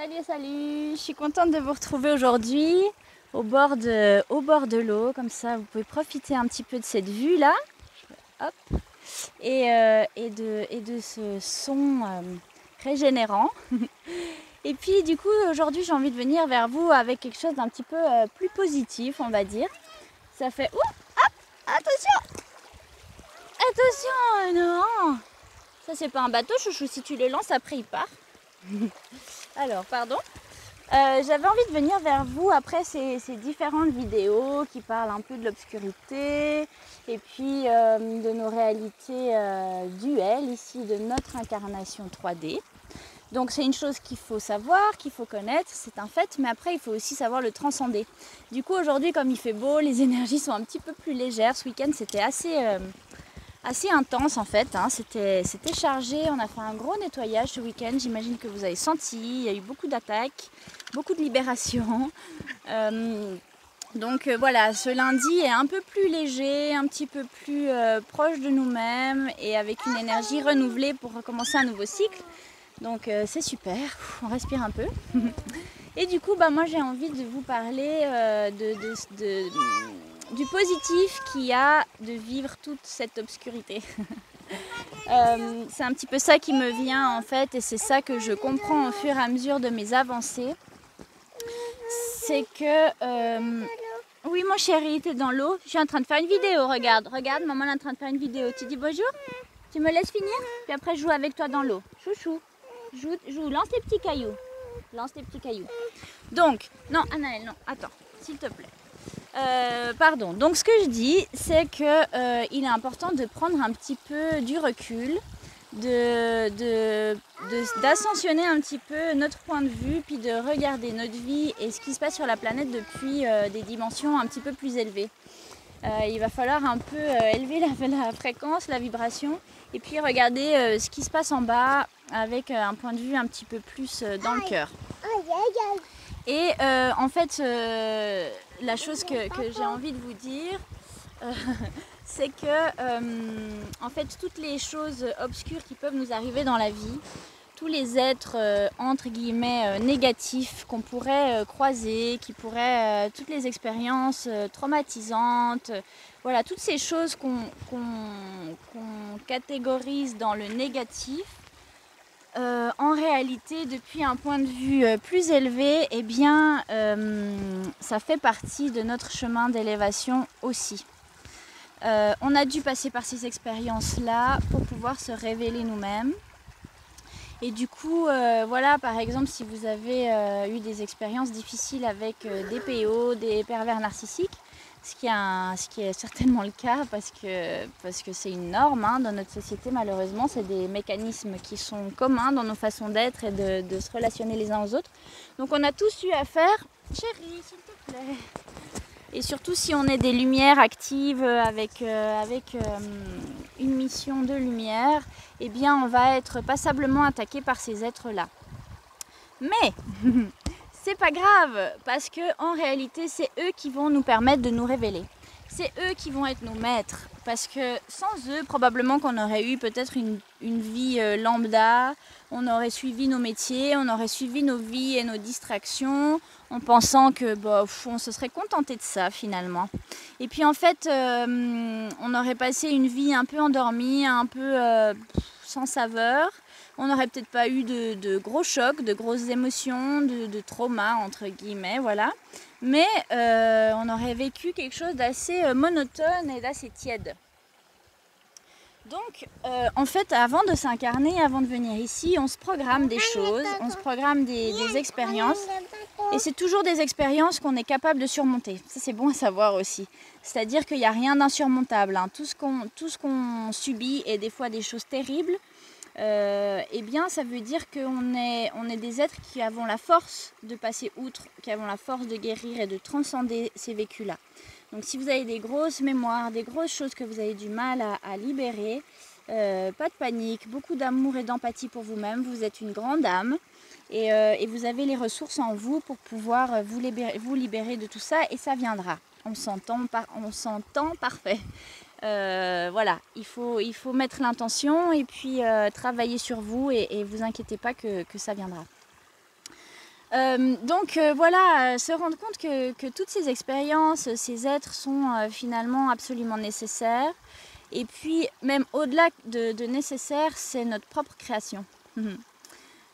Salut, salut! Je suis contente de vous retrouver aujourd'hui au bord de l'eau, comme ça vous pouvez profiter un petit peu de cette vue là, hop, et de ce son régénérant. Et puis du coup aujourd'hui j'ai envie de venir vers vous avec quelque chose d'un petit peu plus positif, on va dire. Ça fait... Ouh, hop, attention! Attention, non! Ça c'est pas un bateau chouchou, si tu le lances après il part. Alors, pardon. J'avais envie de venir vers vous après ces différentes vidéos qui parlent un peu de l'obscurité et puis de nos réalités duelles ici, de notre incarnation 3D. Donc c'est une chose qu'il faut savoir, qu'il faut connaître, c'est un fait, mais après il faut aussi savoir le transcender. Du coup aujourd'hui comme il fait beau, les énergies sont un petit peu plus légères. Ce week-end c'était assez intense en fait, hein. C'était chargé, on a fait un gros nettoyage ce week-end, j'imagine que vous avez senti, il y a eu beaucoup d'attaques, beaucoup de libérations. Donc voilà, ce lundi est un peu plus léger, un petit peu plus proche de nous-mêmes et avec une énergie renouvelée pour recommencer un nouveau cycle. Donc c'est super, on respire un peu. Et du coup, moi j'ai envie de vous parler du positif qu'il y a de vivre toute cette obscurité. C'est un petit peu ça qui me vient en fait, et c'est ça que je comprends au fur et à mesure de mes avancées. C'est que... Oui mon chéri, t'es dans l'eau. Je suis en train de faire une vidéo, regarde, maman est en train de faire une vidéo. Tu dis bonjour? Tu me laisses finir? Puis après je joue avec toi dans l'eau. Chouchou, joue, lance tes petits cailloux. Lance tes petits cailloux. Donc, non, Anaël, non, attends, s'il te plaît. Pardon, donc ce que je dis, c'est que il est important de prendre un petit peu du recul, d'ascensionner un petit peu notre point de vue, puis de regarder notre vie et ce qui se passe sur la planète depuis des dimensions un petit peu plus élevées. Il va falloir un peu élever la fréquence, la vibration, et puis regarder ce qui se passe en bas avec un point de vue un petit peu plus dans le cœur. Et en fait, la chose que j'ai envie de vous dire, c'est que en fait, toutes les choses obscures qui peuvent nous arriver dans la vie, tous les êtres entre guillemets négatifs qu'on pourrait croiser, toutes les expériences traumatisantes, voilà, toutes ces choses qu'on catégorise dans le négatif, en réalité, depuis un point de vue plus élevé, eh bien, ça fait partie de notre chemin d'élévation aussi. On a dû passer par ces expériences-là pour pouvoir se révéler nous-mêmes. Et du coup, voilà, par exemple, si vous avez eu des expériences difficiles avec des PO, des pervers narcissiques, ce qui est certainement le cas parce que c'est une norme hein, dans notre société malheureusement, c'est des mécanismes qui sont communs dans nos façons d'être et de se relationner les uns aux autres. Donc on a tous eu affaire, chérie s'il te plaît, et surtout si on est des lumières actives avec une mission de lumière, eh bien on va être passablement attaqué par ces êtres-là. Mais c'est pas grave, parce que en réalité, c'est eux qui vont nous permettre de nous révéler. C'est eux qui vont être nos maîtres, parce que sans eux, probablement qu'on aurait eu peut-être une vie lambda, on aurait suivi nos métiers, on aurait suivi nos vies et nos distractions, en pensant que on se serait contenté de ça finalement. Et puis en fait, on aurait passé une vie un peu endormie, un peu sans saveur. On n'aurait peut-être pas eu de gros chocs, de grosses émotions, de traumas, entre guillemets, voilà. Mais on aurait vécu quelque chose d'assez monotone et d'assez tiède. Donc, en fait, avant de s'incarner, avant de venir ici, on se programme des choses, on se programme des expériences. Et c'est toujours des expériences qu'on est capable de surmonter. Ça, c'est bon à savoir aussi. C'est-à-dire qu'il n'y a rien d'insurmontable, hein. Tout ce qu'on subit est des fois des choses terribles. Eh bien ça veut dire qu'on est des êtres qui avons la force de passer outre, qui avons la force de guérir et de transcender ces vécus-là. Donc si vous avez des grosses mémoires, des grosses choses que vous avez du mal à libérer, pas de panique, beaucoup d'amour et d'empathie pour vous-même, vous êtes une grande âme et vous avez les ressources en vous pour pouvoir vous libérer de tout ça et ça viendra. On s'entend parfait. Voilà, il faut mettre l'intention et puis travailler sur vous et vous inquiétez pas que ça viendra. Voilà, se rendre compte que toutes ces expériences, ces êtres sont finalement absolument nécessaires. Et puis, même au-delà de nécessaire, c'est notre propre création.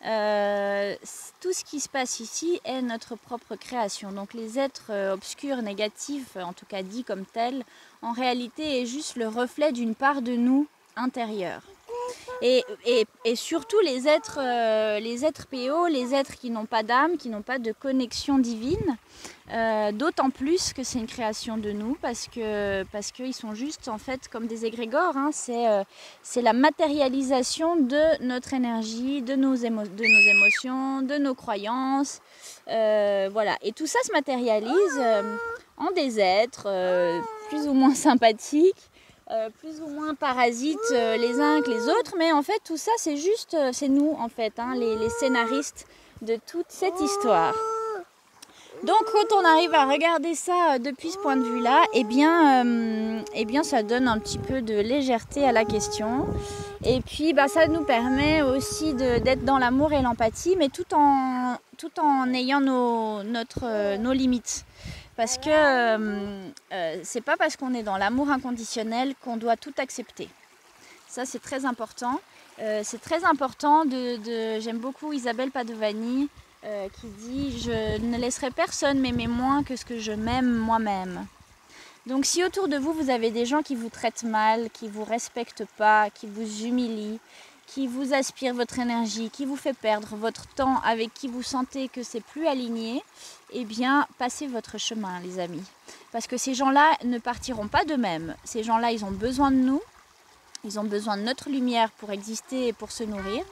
Tout ce qui se passe ici est notre propre création. Donc les êtres obscurs, négatifs, en tout cas dits comme tels, en réalité est juste le reflet d'une part de nous intérieure. Et surtout les êtres PO, les êtres qui n'ont pas d'âme, qui n'ont pas de connexion divine, d'autant plus que c'est une création de nous, parce qu'ils sont juste en fait comme des égrégores, hein. C'est la matérialisation de notre énergie, de nos émotions, de nos croyances, voilà. Et tout ça se matérialise en des êtres plus ou moins sympathiques, plus ou moins parasites les uns que les autres, mais en fait tout ça c'est juste, c'est nous en fait, hein, les scénaristes de toute cette histoire. Donc quand on arrive à regarder ça depuis ce point de vue-là, eh bien ça donne un petit peu de légèreté à la question. Et puis ça nous permet aussi d'être dans l'amour et l'empathie, mais tout en ayant nos limites. Parce que c'est pas parce qu'on est dans l'amour inconditionnel qu'on doit tout accepter. Ça c'est très important. C'est très important j'aime beaucoup Isabelle Padovani qui dit « Je ne laisserai personne m'aimer moins que ce que je m'aime moi-même ». Donc si autour de vous, vous avez des gens qui vous traitent mal, qui ne vous respectent pas, qui vous humilient, qui vous aspirent votre énergie, qui vous fait perdre votre temps, avec qui vous sentez que c'est plus aligné, eh bien passez votre chemin les amis. Parce que ces gens-là ne partiront pas d'eux-mêmes. Ces gens-là, ils ont besoin de nous. Ils ont besoin de notre lumière pour exister et pour se nourrir.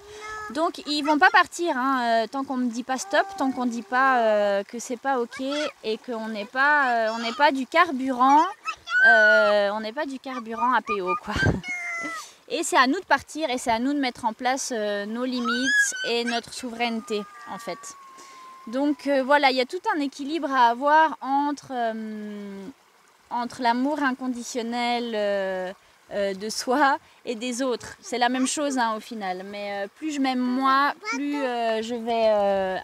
Donc ils vont pas partir hein, tant qu'on ne dit pas stop, tant qu'on ne dit pas que c'est pas ok et qu'on n'est pas du carburant, on n'est pas du carburant APO quoi. Et c'est à nous de partir et c'est à nous de mettre en place nos limites et notre souveraineté en fait. Donc voilà, il y a tout un équilibre à avoir entre l'amour inconditionnel de soi et des autres. C'est la même chose hein, au final, mais plus je m'aime moi, plus je vais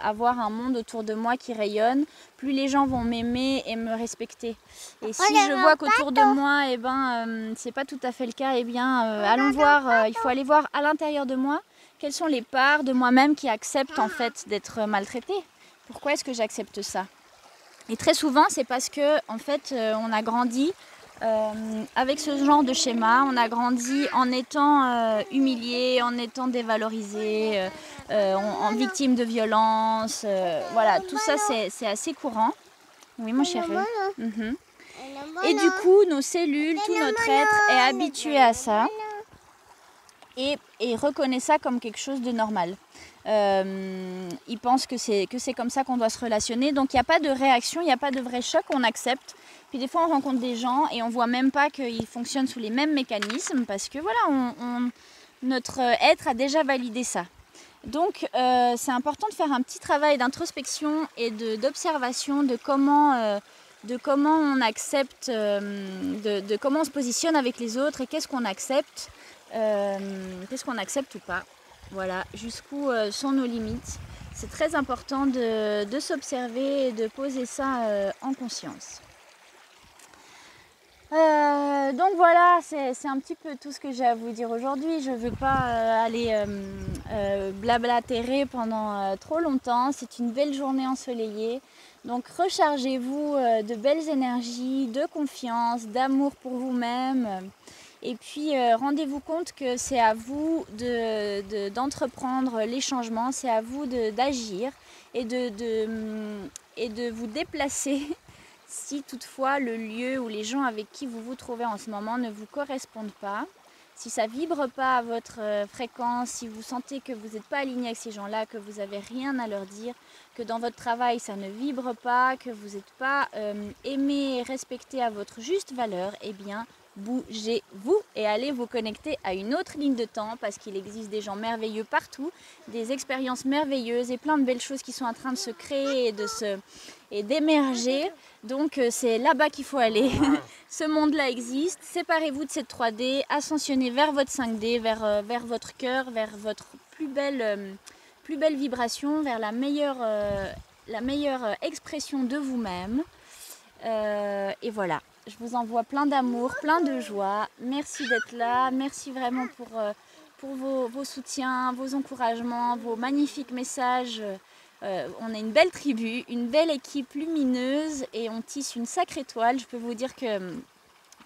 avoir un monde autour de moi qui rayonne, plus les gens vont m'aimer et me respecter. Et si je vois qu'autour de moi, c'est pas tout à fait le cas, allons voir, il faut aller voir à l'intérieur de moi quelles sont les parts de moi-même qui acceptent en fait d'être maltraitée. Pourquoi est-ce que j'accepte ça? Et très souvent, c'est parce que en fait, on a grandi avec ce genre de schéma, on a grandi en étant humilié, en étant dévalorisé, en victime de violence. Voilà, tout ça c'est assez courant. Oui mon chéri. Et du coup, nos cellules, tout notre être est habitué à ça et reconnaît ça comme quelque chose de normal. Ils pensent que c'est comme ça qu'on doit se relationner. Donc il n'y a pas de réaction, il n'y a pas de vrai choc, on accepte. Puis des fois on rencontre des gens et on voit même pas qu'ils fonctionnent sous les mêmes mécanismes parce que voilà, notre être a déjà validé ça. Donc c'est important de faire un petit travail d'introspection et d'observation de comment on accepte, de comment on se positionne avec les autres et qu'est-ce qu'on accepte ou pas. Voilà, jusqu'où sont nos limites. C'est très important de s'observer et de poser ça en conscience. Donc voilà, c'est un petit peu tout ce que j'ai à vous dire aujourd'hui. Je ne veux pas aller blablatérer pendant trop longtemps. C'est une belle journée ensoleillée. Donc rechargez-vous de belles énergies, de confiance, d'amour pour vous-même. Et puis rendez-vous compte que c'est à vous d'entreprendre les changements, c'est à vous d'agir et de vous déplacer si toutefois le lieu ou les gens avec qui vous vous trouvez en ce moment ne vous correspondent pas. Si ça ne vibre pas à votre fréquence, si vous sentez que vous n'êtes pas aligné avec ces gens-là, que vous n'avez rien à leur dire, que dans votre travail ça ne vibre pas, que vous n'êtes pas aimé et respecté à votre juste valeur, eh bien bougez-vous et allez vous connecter à une autre ligne de temps parce qu'il existe des gens merveilleux partout, des expériences merveilleuses et plein de belles choses qui sont en train de se créer et d'émerger. Donc c'est là-bas qu'il faut aller. Ce monde-là existe. Séparez-vous de cette 3D, ascensionnez vers votre 5D, vers votre cœur, vers votre plus belle vibration, vers la meilleure la meilleure expression de vous-même. Et voilà, je vous envoie plein d'amour, plein de joie. Merci d'être là, merci vraiment pour vos soutiens, vos encouragements, vos magnifiques messages. On est une belle tribu, une belle équipe lumineuse et on tisse une sacrée toile. Je peux vous dire que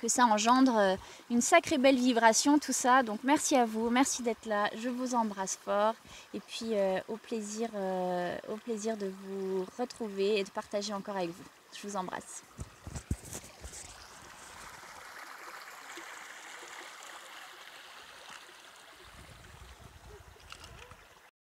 ça engendre une sacrée belle vibration, tout ça. Donc merci à vous, merci d'être là, je vous embrasse fort. Et puis au plaisir de vous retrouver et de partager encore avec vous. Je vous embrasse.